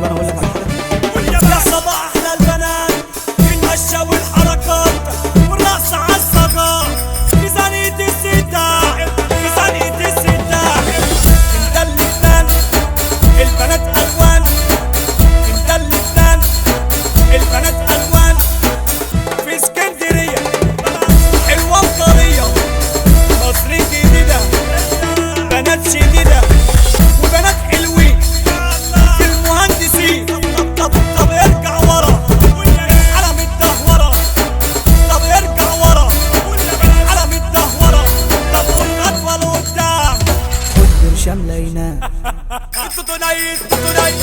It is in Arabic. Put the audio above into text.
طب انا اقول لك على حاجه. يا صباح احلى البنات المشى والحركات والرقص على الصغار، ميزانية الستاح ميزانية الستاح. انت اللبنان البنات الوان، انت اللبنان البنات الوان. في اسكندرية حلوة وطرية، مصر جديدة بنات شديدة وبنات حلوين في المهندسين. طب ارجع ورا علم الدهورة، طب ارجع ورا علم الدهورة. طب خطوة لقدام خد برشام ليناه. انتوا تنايت انتوا تنايت